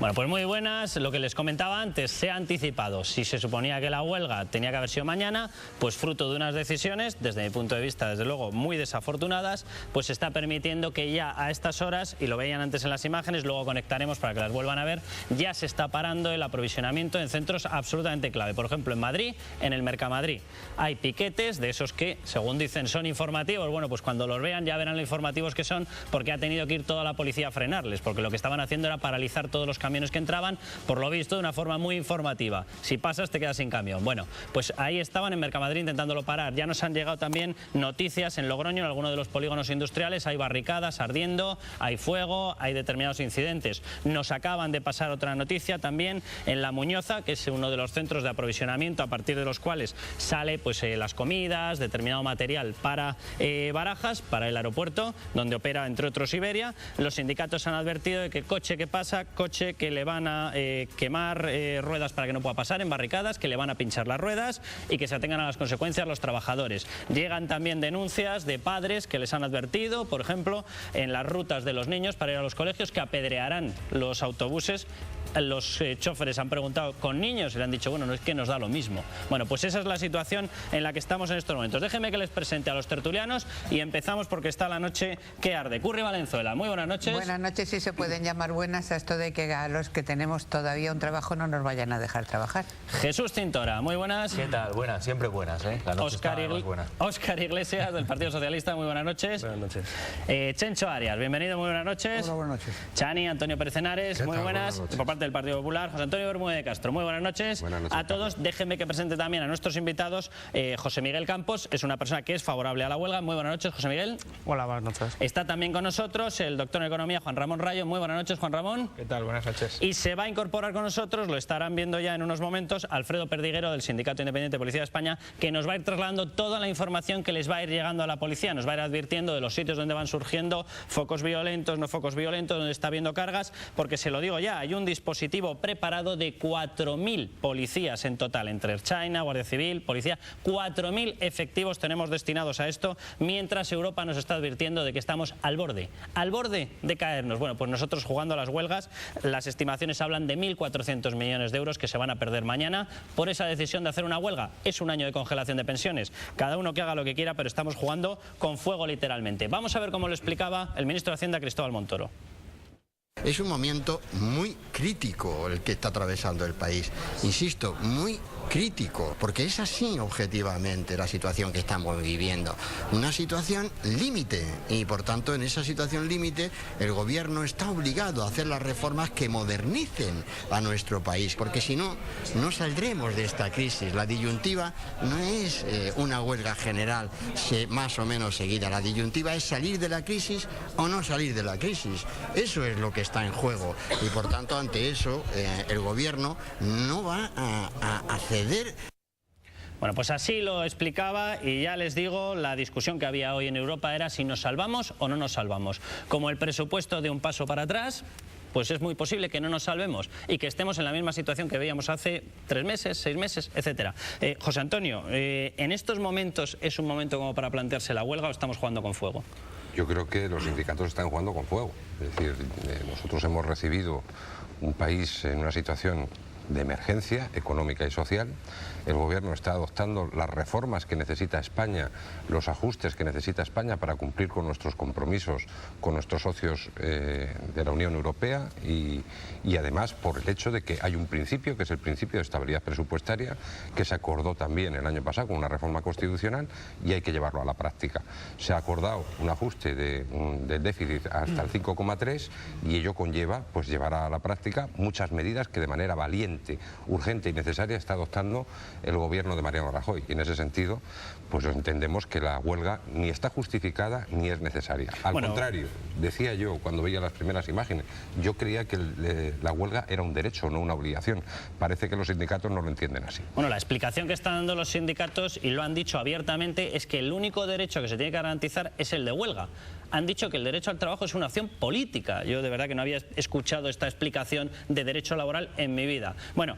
Bueno, pues muy buenas. Lo que les comentaba antes, se ha anticipado. Si se suponía que la huelga tenía que haber sido mañana, pues fruto de unas decisiones, desde mi punto de vista, desde luego, muy desafortunadas, pues se está permitiendo que ya a estas horas, y lo veían antes en las imágenes, luego conectaremos para que las vuelvan a ver, ya se está parando el aprovisionamiento en centros absolutamente clave. Por ejemplo, en Madrid, en el Mercamadrid, hay piquetes de esos que, según dicen, son informativos. Bueno, pues cuando los vean ya verán lo informativos que son, porque ha tenido que ir toda la policía a frenarles, porque lo que estaban haciendo era paralizar todos los camiones que entraban, por lo visto de una forma muy informativa. Si pasas te quedas sin camión. Bueno, pues ahí estaban en Mercamadrid intentándolo parar. Ya nos han llegado también noticias en Logroño, en alguno de los polígonos industriales, hay barricadas ardiendo, hay fuego, hay determinados incidentes. Nos acaban de pasar otra noticia también en La Muñoza, que es uno de los centros de aprovisionamiento a partir de los cuales sale pues las comidas, determinado material para Barajas, para el aeropuerto, donde opera entre otros Iberia. Los sindicatos han advertido de que coche que pasa, coche que le van a quemar ruedas para que no pueda pasar en barricadas, que le van a pinchar las ruedas y que se atengan a las consecuencias los trabajadores. Llegan también denuncias de padres que les han advertido, por ejemplo, en las rutas de los niños para ir a los colegios, que apedrearán los autobuses. Los choferes han preguntado con niños y le han dicho, bueno, no es que nos da lo mismo. Bueno, pues esa es la situación en la que estamos en estos momentos. Déjenme que les presente a los tertulianos y empezamos porque está la noche que arde. Curri Valenzuela, muy buenas noches. Buenas noches, si se pueden llamar buenas a esto de que a los que tenemos todavía un trabajo no nos vayan a dejar trabajar. Jesús Cintora, muy buenas. ¿Qué tal? Buenas, siempre buenas, ¿eh? La noche está más buena. Óscar Iglesias, del Partido Socialista, muy buenas noches. Buenas noches. Chencho Arias, bienvenido, muy buenas noches. Hola, buenas noches. Chani, Antonio Pérez Henares, muy buenas. Por parte del Partido Popular, José Antonio Bermúdez de Castro, muy buenas noches. Buenas noches a todos. Déjenme que presente también a nuestros invitados. José Miguel Campos es una persona que es favorable a la huelga. Muy buenas noches, José Miguel. Hola, buenas noches. Está también con nosotros el doctor en Economía, Juan Ramón Rayo. Muy buenas noches, Juan Ramón. ¿Qué tal? Buenas noches. Y se va a incorporar con nosotros, lo estarán viendo ya en unos momentos, Alfredo Perdiguero del Sindicato Independiente de Policía de España, que nos va a ir trasladando toda la información que les va a ir llegando a la policía. Nos va a ir advirtiendo de los sitios donde van surgiendo focos violentos, no focos violentos, donde está habiendo cargas, porque se lo digo ya, hay un dispositivo preparado de 4.000 policías en total, entre Ertzaina, Guardia Civil, Policía, 4.000 efectivos tenemos destinados a esto, mientras Europa nos está advirtiendo de que estamos al borde de caernos. Bueno, pues nosotros jugando a las huelgas, las estimaciones hablan de 1.400 millones de euros que se van a perder mañana por esa decisión de hacer una huelga. Es un año de congelación de pensiones, cada uno que haga lo que quiera, pero estamos jugando con fuego literalmente. Vamos a ver cómo lo explicaba el ministro de Hacienda, Cristóbal Montoro. Es un momento muy crítico el que está atravesando el país, insisto, muy crítico, porque es así objetivamente la situación que estamos viviendo, una situación límite, y por tanto en esa situación límite el gobierno está obligado a hacer las reformas que modernicen a nuestro país, porque si no, no saldremos de esta crisis. La disyuntiva no es una huelga general más o menos seguida, la disyuntiva es salir de la crisis o no salir de la crisis. Eso es lo que está en juego, y por tanto ante eso el gobierno no va a ceder. Bueno, pues así lo explicaba, y ya les digo, la discusión que había hoy en Europa era si nos salvamos o no nos salvamos. Como el presupuesto de un paso para atrás, pues es muy posible que no nos salvemos y que estemos en la misma situación que veíamos hace 3 meses, 6 meses, etcétera. José Antonio, ¿en estos momentos es un momento como para plantearse la huelga o estamos jugando con fuego? Yo creo que los sindicatos están jugando con fuego. Es decir, nosotros hemos recibido un país en una situación de emergencia económica y social. El gobierno está adoptando las reformas que necesita España, los ajustes que necesita España para cumplir con nuestros compromisos con nuestros socios de la Unión Europea, y además por el hecho de que hay un principio, que es el principio de estabilidad presupuestaria, que se acordó también el año pasado con una reforma constitucional, y hay que llevarlo a la práctica. Se ha acordado un ajuste del déficit hasta el 5,3, y ello conlleva pues llevar a la práctica muchas medidas que de manera valiente, urgente y necesaria está adoptando el gobierno de Mariano Rajoy. Y en ese sentido, pues entendemos que la huelga ni está justificada ni es necesaria. Al contrario, decía yo cuando veía las primeras imágenes, yo creía que la huelga era un derecho, no una obligación. Parece que los sindicatos no lo entienden así. Bueno, la explicación que están dando los sindicatos, y lo han dicho abiertamente, es que el único derecho que se tiene que garantizar es el de huelga. han dicho que el derecho al trabajo es una opción política. Yo de verdad que no había escuchado esta explicación de derecho laboral en mi vida. Bueno,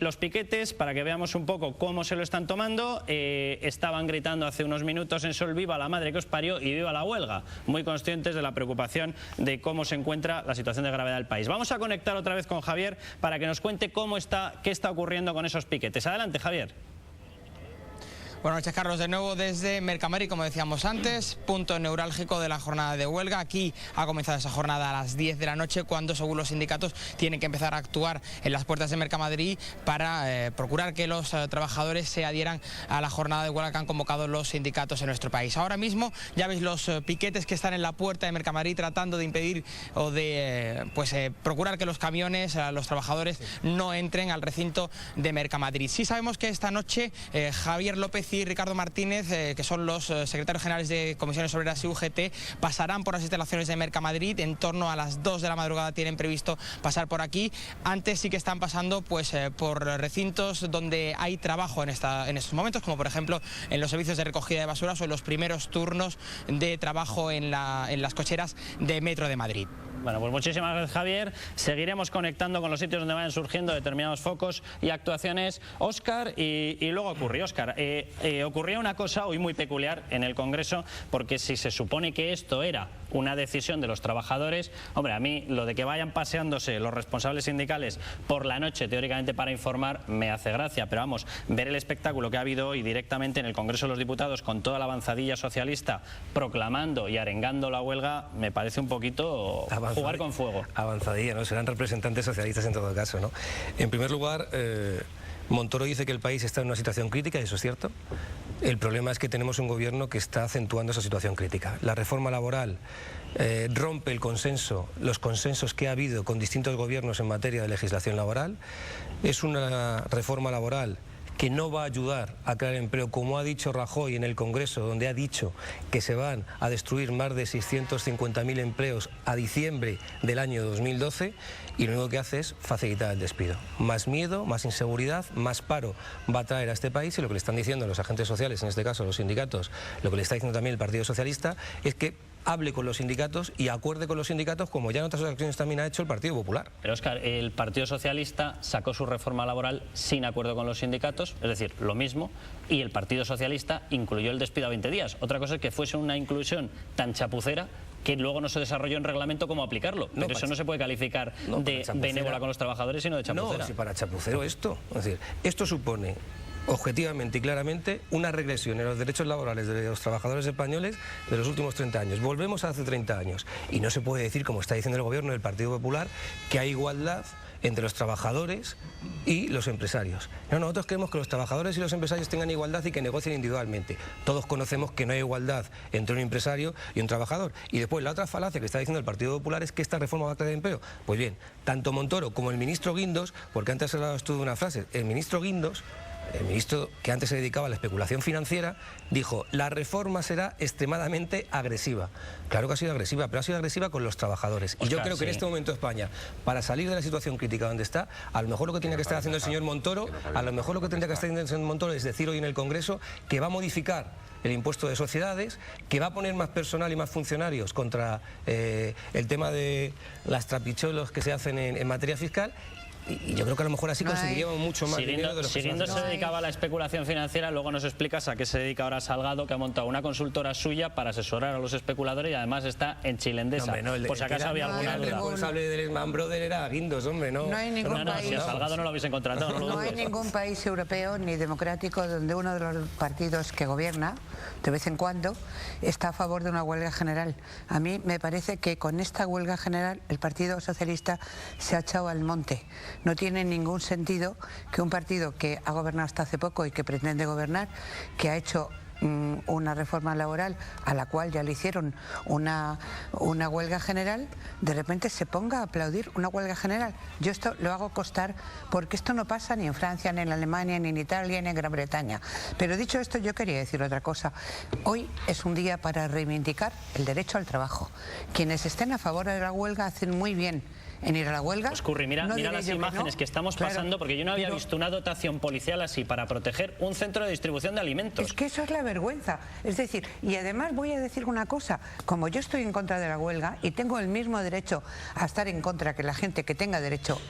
los piquetes, para que veamos un poco cómo se lo están tomando, estaban gritando hace unos minutos en Sol: viva la madre que os parió y viva la huelga, muy conscientes de la preocupación de cómo se encuentra la situación de gravedad del país. Vamos a conectar otra vez con Javier para que nos cuente qué está ocurriendo con esos piquetes. Adelante, Javier. Buenas noches, Carlos. De nuevo desde Mercamadrid, como decíamos antes, punto neurálgico de la jornada de huelga. Aquí ha comenzado esa jornada a las 10 de la noche, cuando, según los sindicatos, tienen que empezar a actuar en las puertas de Mercamadrid para procurar que los trabajadores se adhieran a la jornada de huelga que han convocado los sindicatos en nuestro país. Ahora mismo ya veis los piquetes que están en la puerta de Mercamadrid tratando de impedir o de procurar que los camiones, los trabajadores, no entren al recinto de Mercamadrid. Sí sabemos que esta noche Javier López y Ricardo Martínez, que son los secretarios generales de Comisiones Obreras y UGT, pasarán por las instalaciones de Mercamadrid. En torno a las 2 de la madrugada tienen previsto pasar por aquí. Antes sí que están pasando por recintos donde hay trabajo en estos momentos, como por ejemplo en los servicios de recogida de basuras o en los primeros turnos de trabajo en las cocheras de Metro de Madrid. Bueno, pues muchísimas gracias, Javier. Seguiremos conectando con los sitios donde vayan surgiendo determinados focos y actuaciones. Óscar, y luego ocurrió, Óscar, ocurría una cosa hoy muy peculiar en el Congreso, porque si se supone que esto era una decisión de los trabajadores, hombre, a mí lo de que vayan paseándose los responsables sindicales por la noche, teóricamente para informar, me hace gracia, pero vamos, ver el espectáculo que ha habido hoy directamente en el Congreso de los Diputados, con toda la avanzadilla socialista proclamando y arengando la huelga, me parece un poquito jugar con fuego. Avanzadilla, ¿no? Serán representantes socialistas en todo caso, ¿no? En primer lugar, Montoro dice que el país está en una situación crítica, y eso es cierto. El problema es que tenemos un gobierno que está acentuando esa situación crítica. La reforma laboral rompe los consensos que ha habido con distintos gobiernos en materia de legislación laboral. Es una reforma laboral que no va a ayudar a crear empleo, como ha dicho Rajoy en el Congreso, donde ha dicho que se van a destruir más de 650.000 empleos a diciembre del año 2012, y lo único que hace es facilitar el despido. Más miedo, más inseguridad, más paro va a traer a este país, y lo que le están diciendo los agentes sociales, en este caso los sindicatos, lo que le está diciendo también el Partido Socialista, es que hable con los sindicatos y acuerde con los sindicatos, como ya en otras ocasiones también ha hecho el Partido Popular. Pero, Óscar, el Partido Socialista sacó su reforma laboral sin acuerdo con los sindicatos, es decir, lo mismo, y el Partido Socialista incluyó el despido a 20 días. Otra cosa es que fuese una inclusión tan chapucera que luego no se desarrolló en reglamento cómo aplicarlo. Pero eso no se puede calificar de benévola con los trabajadores, sino de chapucera. No, si para chapucero esto. Es decir, esto supone objetivamente y claramente una regresión en los derechos laborales de los trabajadores españoles de los últimos 30 años. Volvemos a hace 30 años. Y no se puede decir, como está diciendo el gobierno del Partido Popular, que hay igualdad entre los trabajadores y los empresarios. No, nosotros queremos que los trabajadores y los empresarios tengan igualdad y que negocien individualmente. Todos conocemos que no hay igualdad entre un empresario y un trabajador. Y después la otra falacia que está diciendo el Partido Popular es que esta reforma va a crear empleo. Pues bien, tanto Montoro como el ministro Guindos, porque antes has hablado tú de una frase, el ministro Guindos, el ministro que antes se dedicaba a la especulación financiera, dijo: la reforma será extremadamente agresiva. Claro que ha sido agresiva, pero ha sido agresiva con los trabajadores. Oscar, y yo creo que en este momento España, para salir de la situación crítica donde está, a lo mejor lo que tiene que estar haciendo el señor Montoro, es decir hoy en el Congreso que va a modificar el impuesto de sociedades, que va a poner más personal y más funcionarios contra el tema de las trapicholos que se hacen en materia fiscal. Y yo creo que a lo mejor así conseguiríamos mucho más dinero de lo que se dedicaba a la especulación financiera. Luego nos explicas a qué se dedica ahora Salgado, que ha montado una consultora suya para asesorar a los especuladores, y además está en Chile Endesa. Por si acaso había alguna duda. El responsable del Lehman Brothers era Guindos, hombre, ¿no? No hay ningún país. Si a Salgado no lo habéis encontrado. No hay ningún país europeo ni democrático donde uno de los partidos que gobierna, de vez en cuando, está a favor de una huelga general. A mí me parece que con esta huelga general el Partido Socialista se ha echado al monte. No tiene ningún sentido que un partido que ha gobernado hasta hace poco y que pretende gobernar, que ha hecho una reforma laboral a la cual ya le hicieron una huelga general, de repente se ponga a aplaudir una huelga general. Yo esto lo hago constar, porque esto no pasa ni en Francia, ni en Alemania, ni en Italia, ni en Gran Bretaña. Pero dicho esto, yo quería decir otra cosa. Hoy es un día para reivindicar el derecho al trabajo. Quienes estén a favor de la huelga hacen muy bien en ir a la huelga. Pues Curri, mira las imágenes que estamos pasando, porque yo no había visto una dotación policial así para proteger un centro de distribución de alimentos. Es que eso es la vergüenza. Es decir, y además voy a decir una cosa, como yo estoy en contra de la huelga y tengo el mismo derecho a estar en contra que la gente que tenga derecho,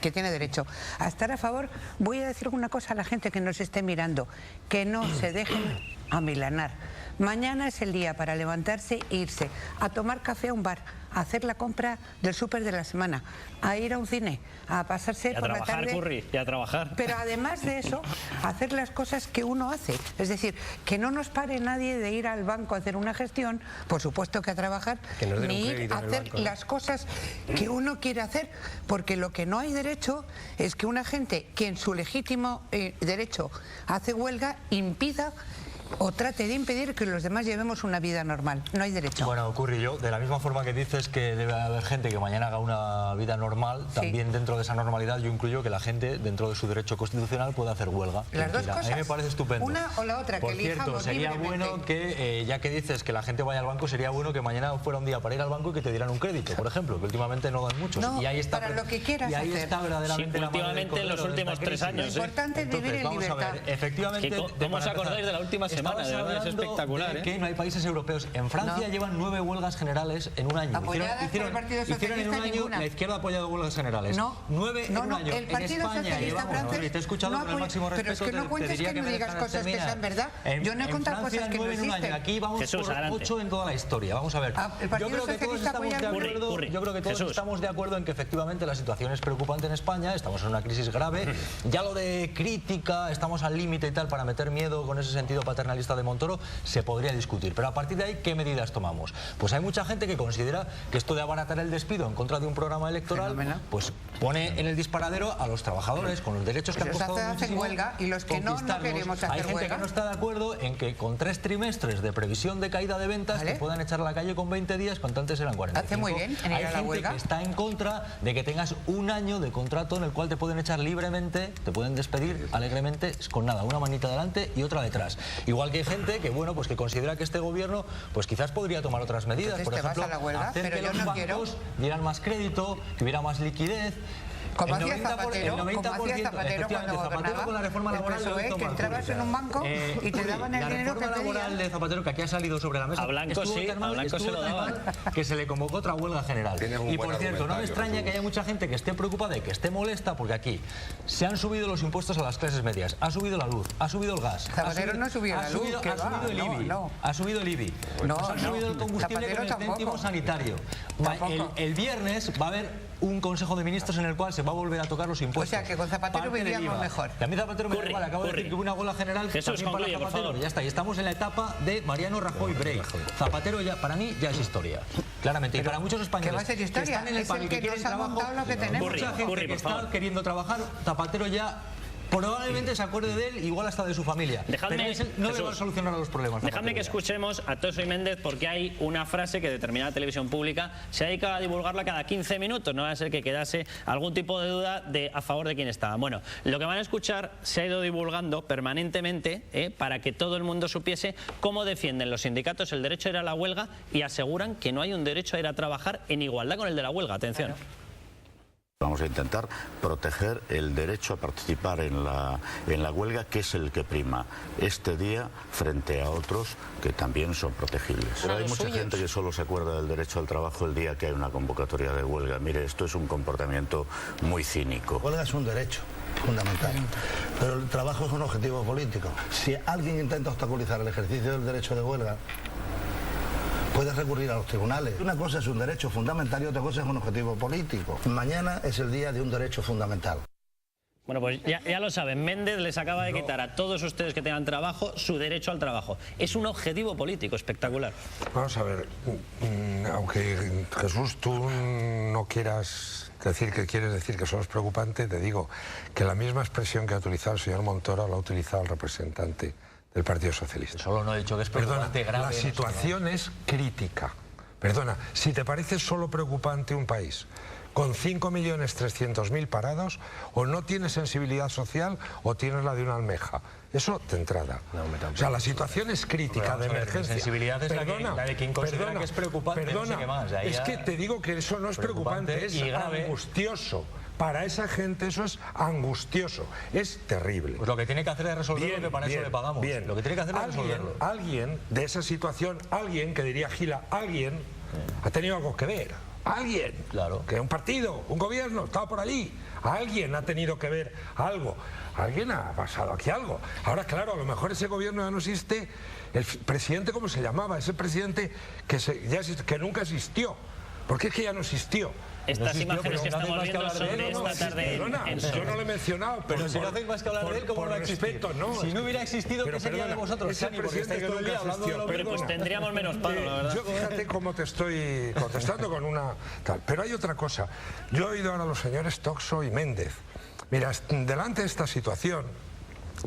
que tiene derecho a estar a favor, voy a decir una cosa a la gente que nos esté mirando, que no se dejen amilanar. Mañana es el día para levantarse e irse a tomar café a un bar, a hacer la compra del súper de la semana, a ir a un cine, a pasarse por la tarde. Curri, y a trabajar. Pero además de eso, hacer las cosas que uno hace. Es decir, que no nos pare nadie de ir al banco a hacer una gestión, por supuesto que a trabajar, ni ir a hacer las cosas que uno quiere hacer, porque lo que no hay derecho es que una gente que en su legítimo derecho hace huelga impida o trate de impedir que los demás llevemos una vida normal. No hay derecho. Bueno, Curri, yo, de la misma forma que dices que debe haber gente que mañana haga una vida normal, también dentro de esa normalidad yo incluyo que la gente, dentro de su derecho constitucional, pueda hacer huelga. Las dos cosas. A mí me parece estupendo. Una o la otra, por que elijamos cierto, sería libremente. bueno que, ya que dices que la gente vaya al banco, sería bueno que mañana fuera un día para ir al banco y que te dieran un crédito, por ejemplo, que últimamente no dan muchos. No, y ahí está, para lo que quieras y ahí hacer. está verdaderamente la mano del últimamente en los últimos 3 años. Lo importante es vivir en libertad. Vamos a ver, efectivamente... ¿Cómo os acordáis de la última semana? De verdad, es espectacular. Que no hay países europeos. En Francia llevan 9 huelgas generales en un año. Apoyadas por el Partido Socialista, en un año, ninguna. La izquierda ha apoyado huelgas generales. 9 en un año. El Partido Socialista francés te he escuchado con el máximo respeto. Pero es que no cuentes que me digas cosas que sean verdad. Yo no he contado cosas que no existen. Aquí vamos por 8 en toda la historia. Vamos a ver. Yo creo que todos estamos de acuerdo en que efectivamente la situación es preocupante en España. Estamos en una crisis grave. Ya lo de crítica, estamos al límite y tal para meter miedo con ese sentido paternalista de Montoro se podría discutir. Pero a partir de ahí, ¿qué medidas tomamos? Pues hay mucha gente que considera que esto de abaratar el despido en contra de un programa electoral, pues pone en el disparadero a los trabajadores con los derechos que han costado muchísimo huelga y los que no queremos hacer Hay gente huelga. que no está de acuerdo en que con 3 trimestres de previsión de caída de ventas te puedan echar a la calle con 20 días cuando antes eran 45. Hace muy bien en ir Hay a la gente huelga. que está en contra de que tengas un año de contrato en el cual te pueden echar libremente, te pueden despedir alegremente con nada, una manita delante y otra detrás. Igual que hay gente que, bueno, pues que considera que este gobierno pues quizás podría tomar otras medidas. Entonces, por ejemplo, vas a la huelga, hacer pero que yo los no bancos dieran más crédito, que hubiera más liquidez. Como hacía Zapatero, cuando gobernaba, con la reforma laboral el PSOE, que entrabas en un banco y te daban el dinero que pedían. La reforma laboral de Zapatero, que aquí ha salido sobre la mesa, a Blanco sí, a Blanco se lo daban, que se le convocó otra huelga general. Y por cierto, no me extraña que haya mucha gente que esté preocupada y que esté molesta, porque aquí se han subido los impuestos a las clases medias, ha subido la luz, ha subido el gas. Zapatero no subió la luz, ha subido el IBI, ha subido el IBI, ha subido el combustible con el céntimo sanitario. El viernes va a haber un Consejo de Ministros en el cual se va a volver a tocar los impuestos. O sea, que con Zapatero vivíamos mejor. Que a mí Zapatero me da igual, acabo de decir que hubo una huelga general también para Zapatero. Ya está, y estamos en la etapa de Mariano Rajoy Brey. Zapatero ya, para mí, ya es historia. Claramente, y para muchos españoles que va a ser historia, que están en el paro y que quieren trabajo, mucha gente que está queriendo trabajar, Zapatero ya probablemente se acuerde de él, igual hasta de su familia. No le va a solucionar los problemas. Dejadme que escuchemos a Toso y Méndez, porque hay una frase que determinada televisión pública se dedica a divulgarla cada 15 minutos. No va a ser que quedase algún tipo de duda de a favor de quién estaba. Bueno, lo que van a escuchar se ha ido divulgando permanentemente para que todo el mundo supiese cómo defienden los sindicatos el derecho a ir a la huelga y aseguran que no hay un derecho a ir a trabajar en igualdad con el de la huelga. Atención. Claro. Vamos a intentar proteger el derecho a participar en la huelga, que es el que prima este día frente a otros que también son protegibles. Pero hay mucha gente que solo se acuerda del derecho al trabajo el día que hay una convocatoria de huelga. Mire, esto es un comportamiento muy cínico. La huelga es un derecho fundamental, pero el trabajo es un objetivo político. Si alguien intenta obstaculizar el ejercicio del derecho de huelga, puedes recurrir a los tribunales. Una cosa es un derecho fundamental y otra cosa es un objetivo político. Mañana es el día de un derecho fundamental. Bueno, pues ya lo saben, Méndez les acaba de quitar a todos ustedes que tengan trabajo su derecho al trabajo. Es un objetivo político espectacular. Vamos a ver, aunque Jesús, tú no quieras decir que quieres decir que eso es preocupante, te digo que la misma expresión que ha utilizado el señor Montoro la ha utilizado el representante del Partido Socialista. Solo no he dicho que es preocupante. Perdona, la situación es crítica. Perdona, si te parece solo preocupante un país con 5.300.000 parados, o no tienes sensibilidad social o tienes la de una almeja. Eso de entrada. O sea, la situación es crítica, de emergencia. La sensibilidad es la de quien considera que es preocupante. Perdona, no sé qué más. Es que te digo que eso no es preocupante, es angustioso. Para esa gente eso es angustioso, es terrible. Pues lo que tiene que hacer es resolverlo, que para eso le pagamos. Bien. Lo que tiene que hacer es resolverlo. Alguien de esa situación, alguien que diría Gila, alguien ha tenido algo que ver. Alguien, claro, que un partido, un gobierno, estaba por allí. Alguien ha tenido que ver algo. Alguien ha pasado aquí algo. Ahora, claro, a lo mejor ese gobierno ya no existe. El presidente, ¿cómo se llamaba? Ese presidente que nunca existió. Porque es que ya no existió. Estas imágenes que estamos viendo son de esta tarde. Yo no lo he mencionado. Pero si no hacéis más que hablar de él, ¿cómo va a existir? Si no hubiera existido, ¿qué sería de vosotros, Chani? Porque estáis todo el día hablando de lo Pero pues tendríamos menos palo, la verdad. Yo fíjate cómo te estoy contestando con una tal. Pero hay otra cosa. Yo he oído ahora a los señores Toxo y Méndez. Mira, delante de esta situación,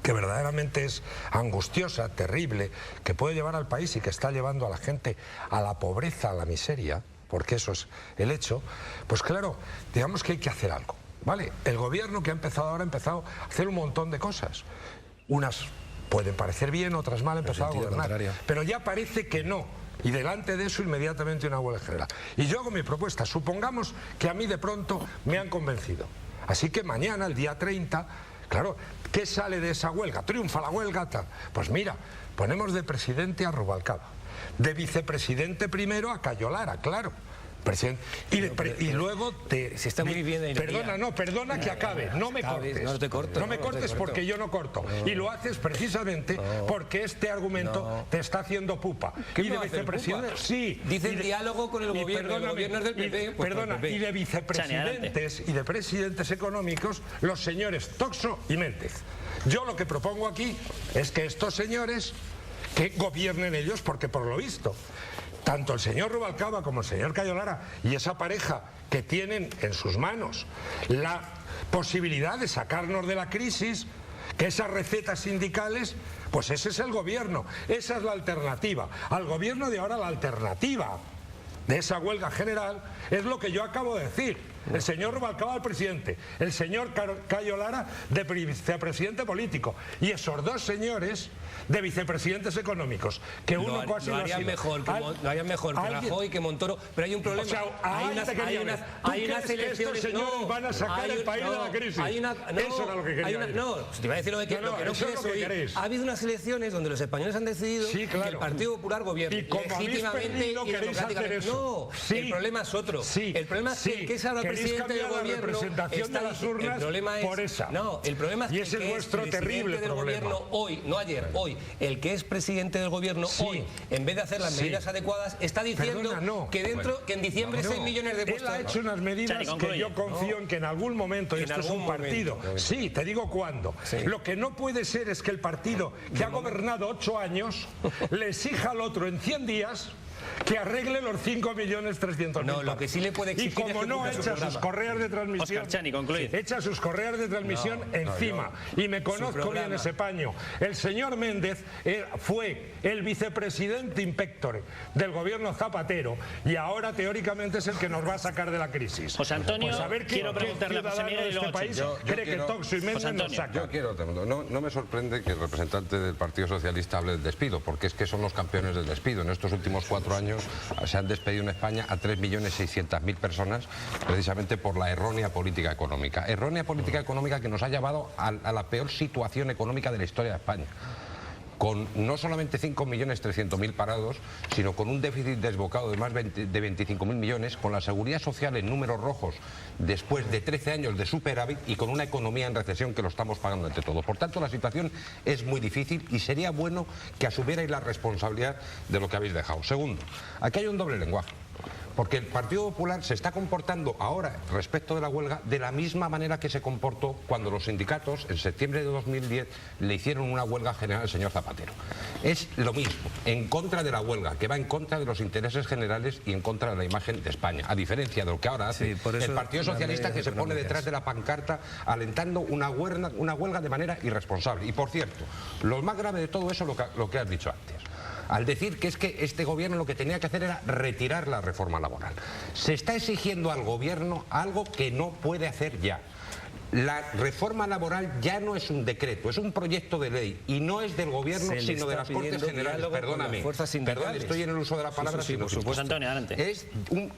que verdaderamente es angustiosa, terrible, que puede llevar al país y que está llevando a la gente a la pobreza, a la miseria, porque eso es el hecho, pues claro, digamos que hay que hacer algo, ¿vale? El gobierno que ha empezado ahora ha empezado a hacer un montón de cosas. Unas pueden parecer bien, otras mal, ha empezado a gobernar. Pero ya parece que no. Y delante de eso inmediatamente una huelga general. Y yo hago mi propuesta. Supongamos que a mí de pronto me han convencido. Así que mañana, el día 30, claro, ¿qué sale de esa huelga? ¿Triunfa la huelga? Tal. Pues mira, ponemos de presidente a Rubalcaba. De vicepresidente primero a Cayo Lara, claro. Y luego se está muy bien. Perdona que acabe. No me cortes. No me cortes porque yo no corto. Y lo haces precisamente porque este argumento te está haciendo pupa. Y de vicepresidente, sí. Dice el diálogo con el gobierno. El gobierno es del PP. Perdona, y de vicepresidentes y de presidentes económicos, los señores Toxo y Méndez. Yo lo que propongo aquí es que estos señores que gobiernen ellos, porque por lo visto tanto el señor Rubalcaba como el señor Cayo Lara y esa pareja que tienen en sus manos la posibilidad de sacarnos de la crisis, que esas recetas sindicales, pues ese es el gobierno, esa es la alternativa. Al gobierno de ahora la alternativa de esa huelga general es lo que yo acabo de decir. El señor Rubalcaba al presidente, el señor Cayo Lara de vicepresidente político y esos dos señores de vicepresidentes económicos, que uno casi lo harían mejor que Rajoy, que Montoro, pero hay un problema. O sea, hay unas elecciones. Estos señores van a sacar el país de la crisis. Eso era lo que quería. Te iba a decir lo que no quieres. Ha habido unas elecciones donde los españoles han decidido que el Partido Popular gobierne legítimamente y democráticamente. No, el problema es otro. El problema es que es ahora presidente del gobierno está las urnas. El problema es por esa. No, el problema es que ese es vuestro terrible del gobierno hoy, no ayer, hoy. El que es presidente del gobierno hoy, en vez de hacer las medidas adecuadas, está diciendo que en diciembre 6 millones de puestos. Él ha hecho unas medidas que yo confío en que en algún momento, y esto es un partido, sí, te digo cuándo. Lo que no puede ser es que el partido que ha gobernado 8 años le exija al otro en 100 días que arregle los 5.300.000. No, lo que sí le puede exigir. Y como no echa sus correas de transmisión, Oscar Chani, concluye. Echa sus correas de transmisión encima. Y me conozco bien ese paño. El señor Méndez fue el vicepresidente inspector del gobierno Zapatero y ahora teóricamente es el que nos va a sacar de la crisis. José Antonio, pues a ver quiero preguntarle a José Miguel y luego este país cree que Toxo y Méndez nos sacan. No me sorprende que el representante del Partido Socialista hable del despido, porque es que son los campeones del despido. En estos últimos 4 años se han despedido en España a 3.600.000 personas precisamente por la errónea política económica. Errónea política económica que nos ha llevado a la peor situación económica de la historia de España. Con no solamente 5.300.000 parados, sino con un déficit desbocado de más de 25.000 millones, con la seguridad social en números rojos después de 13 años de superávit y con una economía en recesión que lo estamos pagando entre todos. Por tanto, la situación es muy difícil y sería bueno que asumierais la responsabilidad de lo que habéis dejado. Segundo, aquí hay un doble lenguaje. Porque el Partido Popular se está comportando ahora respecto de la huelga de la misma manera que se comportó cuando los sindicatos en septiembre de 2010 le hicieron una huelga general al señor Zapatero. Es lo mismo, en contra de la huelga, que va en contra de los intereses generales y en contra de la imagen de España, a diferencia de lo que ahora hace el Partido Socialista, que se pone detrás de la pancarta alentando una huelga de manera irresponsable. Y por cierto, lo más grave de todo eso es lo que has dicho antes. al decir que es que este gobierno lo que tenía que hacer era retirar la reforma laboral. Se está exigiendo al gobierno algo que no puede hacer ya. La reforma laboral ya no es un decreto, es un proyecto de ley y no es del gobierno sino de las Cortes Generales. Perdóname, perdón, estoy en el uso de la palabra. Sí, por supuesto. Antonio, adelante.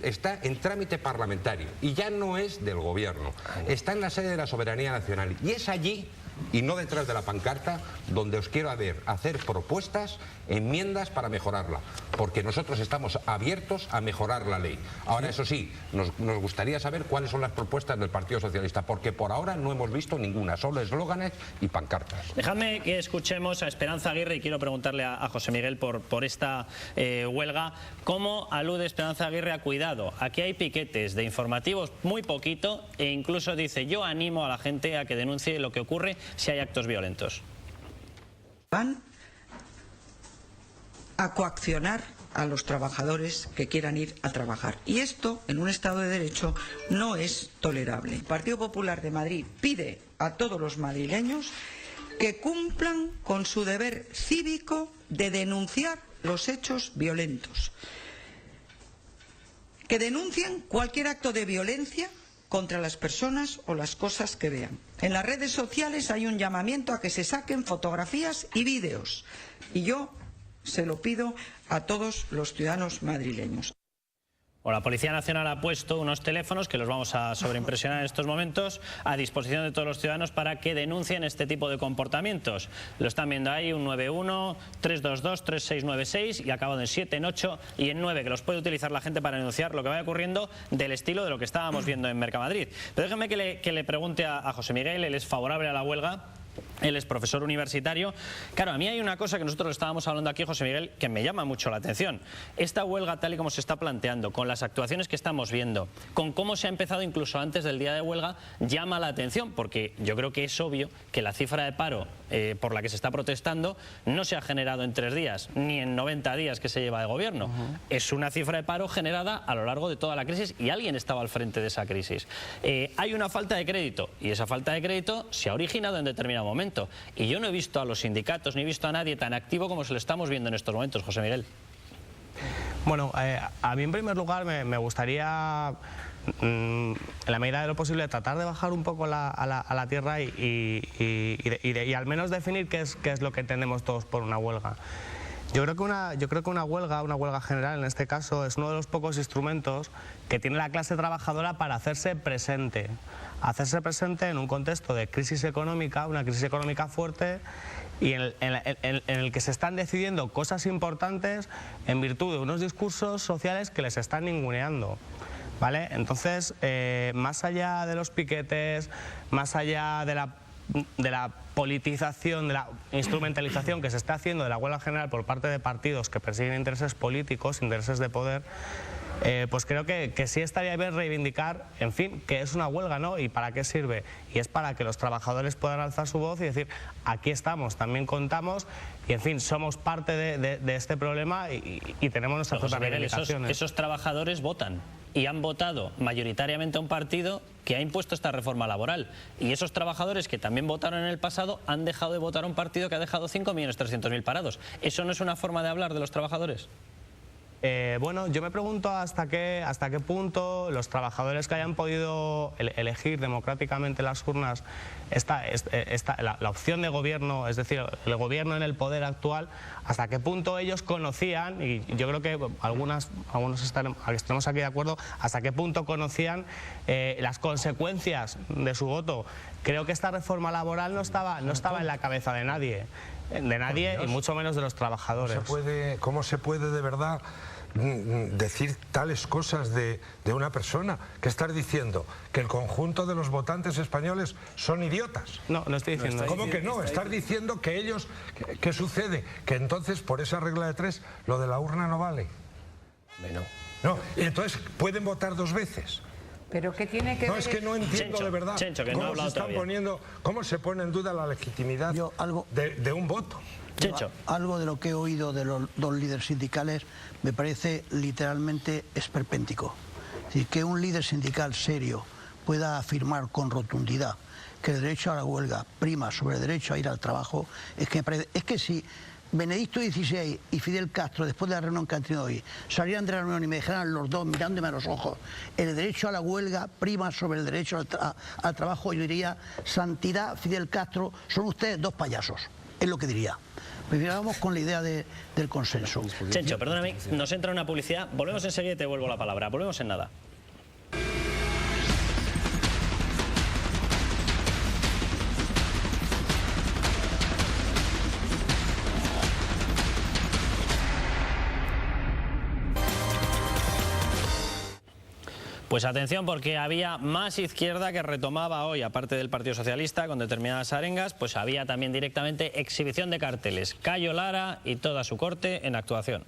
Está en trámite parlamentario y ya no es del gobierno, está en la sede de la soberanía nacional y es allí, y no detrás de la pancarta, donde os quiero hacer propuestas, enmiendas para mejorarla, porque nosotros estamos abiertos a mejorar la ley. Ahora, eso sí, nos gustaría saber cuáles son las propuestas del Partido Socialista, porque por ahora no hemos visto ninguna, solo eslóganes y pancartas. Dejadme que escuchemos a Esperanza Aguirre y quiero preguntarle a José Miguel por esta huelga. ¿Cómo alude Esperanza Aguirre a cuidado? Aquí hay piquetes de informativos muy poquito e incluso dice: yo animo a la gente a que denuncie lo que ocurre si hay actos violentos. Van a coaccionar a los trabajadores que quieran ir a trabajar. Y esto, en un Estado de Derecho, no es tolerable. El Partido Popular de Madrid pide a todos los madrileños que cumplan con su deber cívico de denunciar los hechos violentos. Que denuncien cualquier acto de violencia contra las personas o las cosas que vean. En las redes sociales hay un llamamiento a que se saquen fotografías y vídeos. Y yo se lo pido a todos los ciudadanos madrileños. La Policía Nacional ha puesto unos teléfonos que los vamos a sobreimpresionar en estos momentos a disposición de todos los ciudadanos para que denuncien este tipo de comportamientos. Lo están viendo ahí, un 91, 322, 3696 y acabado en 7, en 8 y en 9, que los puede utilizar la gente para denunciar lo que vaya ocurriendo del estilo de lo que estábamos viendo en Mercamadrid. Pero déjeme que le pregunte a José Miguel, él es favorable a la huelga. Él es profesor universitario. Claro, a mí hay una cosa que nosotros estábamos hablando aquí, José Miguel, que me llama mucho la atención. Esta huelga, tal y como se está planteando, con las actuaciones que estamos viendo, con cómo se ha empezado incluso antes del día de huelga, llama la atención, porque yo creo que es obvio que la cifra de paro por la que se está protestando no se ha generado en 3 días, ni en 90 días que se lleva de gobierno. Es una cifra de paro generada a lo largo de toda la crisis y alguien estaba al frente de esa crisis. Hay una falta de crédito y esa falta de crédito se ha originado en determinado momento. Y yo no he visto a los sindicatos ni he visto a nadie tan activo como se lo estamos viendo en estos momentos, José Miguel. Bueno, a mí en primer lugar me gustaría, en la medida de lo posible, tratar de bajar un poco a la tierra y al menos definir qué es lo que entendemos todos por una huelga. Yo creo que una huelga general en este caso, es uno de los pocos instrumentos que tiene la clase trabajadora para hacerse presente en un contexto de crisis económica, una crisis económica fuerte y en el que se están decidiendo cosas importantes en virtud de unos discursos sociales que les están ninguneando. ¿Vale? Entonces, más allá de los piquetes, más allá de la politización, de la instrumentalización que se está haciendo de la huelga general por parte de partidos que persiguen intereses políticos, intereses de poder, pues creo que sí estaría bien reivindicar, en fin, que es una huelga, ¿no? Y para qué sirve. Y es para que los trabajadores puedan alzar su voz y decir: aquí estamos, también contamos y, en fin, somos parte de este problema y tenemos nuestras propias reivindicaciones. Esos trabajadores votan y han votado mayoritariamente a un partido que ha impuesto esta reforma laboral. Y esos trabajadores que también votaron en el pasado han dejado de votar a un partido que ha dejado 5.300.000 parados. ¿Eso no es una forma de hablar de los trabajadores? Bueno, yo me pregunto hasta qué punto los trabajadores que hayan podido elegir democráticamente las urnas la opción de gobierno, es decir, el gobierno en el poder actual, hasta qué punto ellos conocían, y yo creo que algunos estamos aquí de acuerdo, hasta qué punto conocían las consecuencias de su voto. Creo que esta reforma laboral no estaba en la cabeza de nadie y mucho menos de los trabajadores. ¿Cómo se puede de verdad decir tales cosas de una persona? ¿Qué estás diciendo? ¿Que el conjunto de los votantes españoles son idiotas? No estoy diciendo. ¿Cómo que no? Estás diciendo que ellos... ¿Qué sucede? Que entonces, por esa regla de 3, lo de la urna no vale. No, y entonces pueden votar 2 veces. ¿Pero qué tiene que ver? No, es que no entiendo de verdad cómo se pone en duda la legitimidad de un voto. Algo de lo que he oído de los 2 líderes sindicales me parece literalmente esperpéntico. Es decir, que un líder sindical serio pueda afirmar con rotundidad que el derecho a la huelga prima sobre el derecho a ir al trabajo, es que si Benedicto XVI y Fidel Castro, después de la reunión que han tenido hoy, salieran de la reunión y me dijeran los dos, mirándome a los ojos, el derecho a la huelga prima sobre el derecho al trabajo, yo diría, Santidad, Fidel Castro, son ustedes dos payasos, es lo que diría. Vamos con la idea del consenso. Chencho, perdóname, nos entra una publicidad, volvemos enseguida y te vuelvo la palabra, volvemos en nada. Pues atención, porque había más izquierda que retomaba hoy, aparte del Partido Socialista, con determinadas arengas, pues había también directamente exhibición de carteles. Cayo Lara y toda su corte en actuación.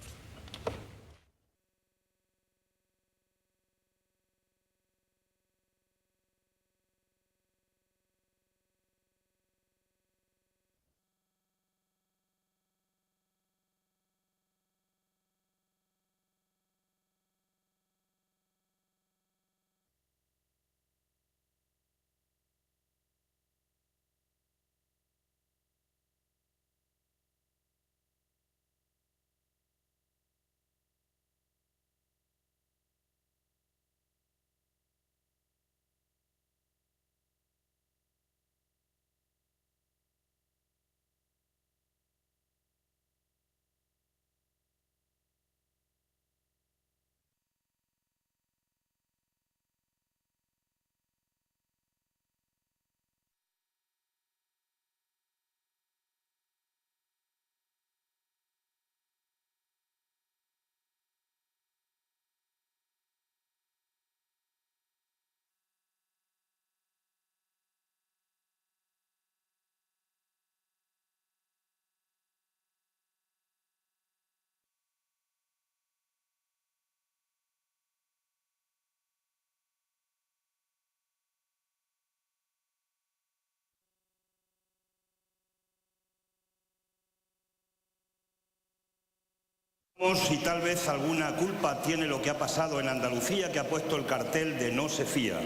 Y tal vez alguna culpa tiene lo que ha pasado en Andalucía, que ha puesto el cartel de no se fía.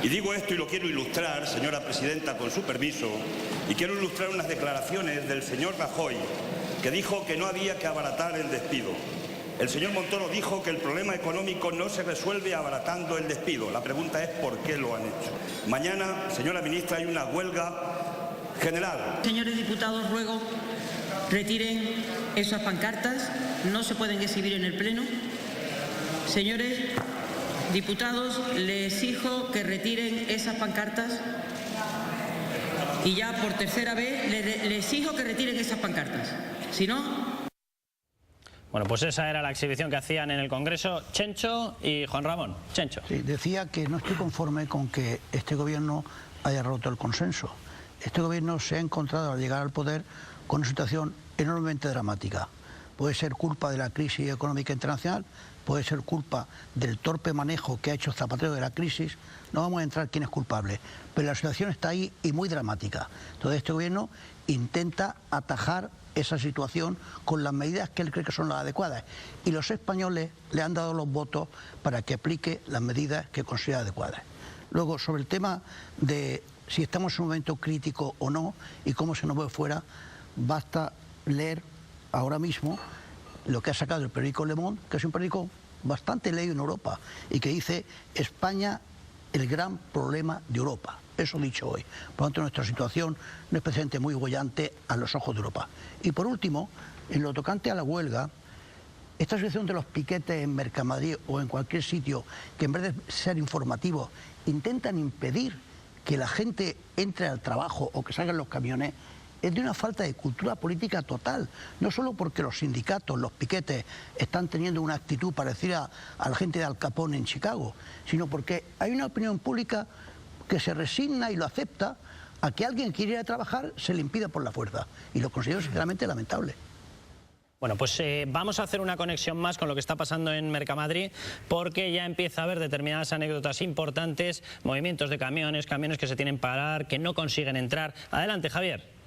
Y digo esto y lo quiero ilustrar, señora presidenta, con su permiso, y quiero ilustrar unas declaraciones del señor Rajoy, que dijo que no había que abaratar el despido. El señor Montoro dijo que el problema económico no se resuelve abaratando el despido. La pregunta es ¿por qué lo han hecho? Mañana, señora ministra, hay una huelga general. Señores diputados, ruego retiren esas pancartas, no se pueden exhibir en el Pleno. Señores diputados, les exijo que retiren esas pancartas y ya por tercera vez les exijo que retiren esas pancartas. Si no... Bueno, pues esa era la exhibición que hacían en el Congreso Chencho y Juan Ramón. Chencho. Sí, decía que no estoy conforme con que este gobierno haya roto el consenso. Este gobierno se ha encontrado al llegar al poder con una situación enormemente dramática. Puede ser culpa de la crisis económica internacional, puede ser culpa del torpe manejo que ha hecho Zapatero de la crisis, no vamos a entrar quién es culpable, pero la situación está ahí y muy dramática. Entonces este gobierno intenta atajar esa situación con las medidas que él cree que son las adecuadas y los españoles le han dado los votos para que aplique las medidas que considera adecuadas. Luego, sobre el tema de si estamos en un momento crítico o no y cómo se nos ve fuera, basta leer ahora mismo lo que ha sacado el periódico Le Monde, que es un periódico bastante leído en Europa y que dice España el gran problema de Europa. Eso dicho hoy. Por lo tanto, nuestra situación no es precisamente muy boyante a los ojos de Europa. Y por último, en lo tocante a la huelga, esta situación de los piquetes en Mercamadrid o en cualquier sitio que en vez de ser informativos intentan impedir que la gente entre al trabajo o que salgan los camiones, es de una falta de cultura política total, no solo porque los sindicatos, los piquetes, están teniendo una actitud parecida a la gente de Al Capone en Chicago, sino porque hay una opinión pública que se resigna y lo acepta a que alguien que quiere ir a trabajar se le impida por la fuerza, y lo considero sinceramente lamentable. Bueno, pues vamos a hacer una conexión más con lo que está pasando en Mercamadrid, porque ya empieza a haber determinadas anécdotas importantes, movimientos de camiones que se tienen que parar, que no consiguen entrar. Adelante, Javier.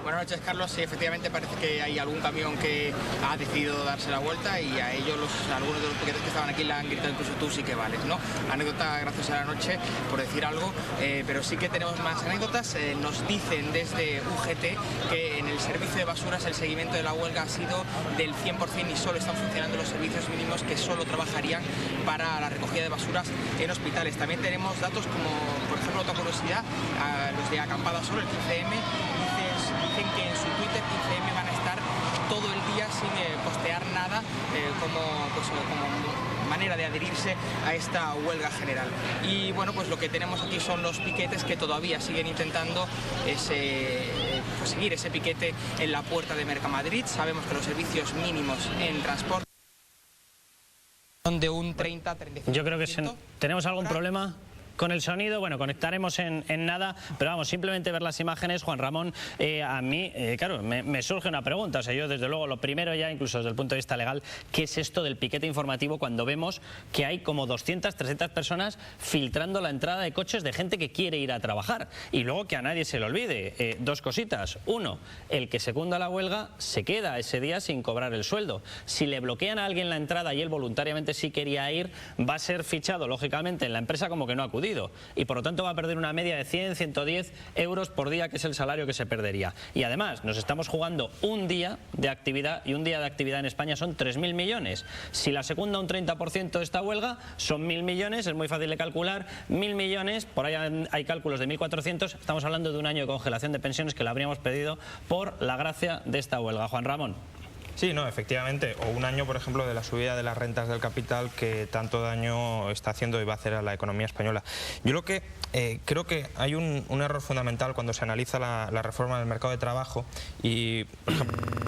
Buenas noches, Carlos. Sí, efectivamente parece que hay algún camión que ha decidido darse la vuelta y a ellos algunos de los piquetes que estaban aquí le han gritado incluso tú sí que vales, ¿no? Anécdota graciosa de la noche, por decir algo, pero sí que tenemos más anécdotas. Nos dicen desde UGT que en el servicio de basuras el seguimiento de la huelga ha sido del 100% y solo están funcionando los servicios mínimos que solo trabajarían para la recogida de basuras en hospitales. También tenemos datos como, por ejemplo, otra curiosidad, los de Acampada Solo, el 15M, dicen que en su Twitter 15M van a estar todo el día sin postear nada como manera de adherirse a esta huelga general. Y bueno, pues lo que tenemos aquí son los piquetes que todavía siguen intentando seguir ese piquete en la puerta de Mercamadrid. Sabemos que los servicios mínimos en transporte son de un 30-35%. Yo creo que tenemos algún problema con el sonido. Bueno, conectaremos en nada, pero vamos, simplemente ver las imágenes, Juan Ramón, a mí, claro, me surge una pregunta. O sea, yo desde luego, lo primero ya, incluso desde el punto de vista legal, ¿qué es esto del piquete informativo cuando vemos que hay como 200, 300 personas filtrando la entrada de coches de gente que quiere ir a trabajar? Y luego que a nadie se le olvide, dos cositas. Uno, el que secunda la huelga se queda ese día sin cobrar el sueldo. Si le bloquean a alguien la entrada y él voluntariamente sí quería ir, va a ser fichado, lógicamente, en la empresa como que no ha acudido. Y por lo tanto va a perder una media de 100, 110 euros por día, que es el salario que se perdería. Y además nos estamos jugando un día de actividad, y un día de actividad en España son 3.000 millones. Si la secunda un 30% de esta huelga, son 1.000 millones, es muy fácil de calcular, 1.000 millones, por ahí hay cálculos de 1.400, estamos hablando de un año de congelación de pensiones que le habríamos pedido por la gracia de esta huelga. Juan Ramón. Sí, no, efectivamente, o un año, por ejemplo, de la subida de las rentas del capital que tanto daño está haciendo y va a hacer a la economía española. Yo lo que creo que hay un error fundamental cuando se analiza la reforma del mercado de trabajo y, por ejemplo,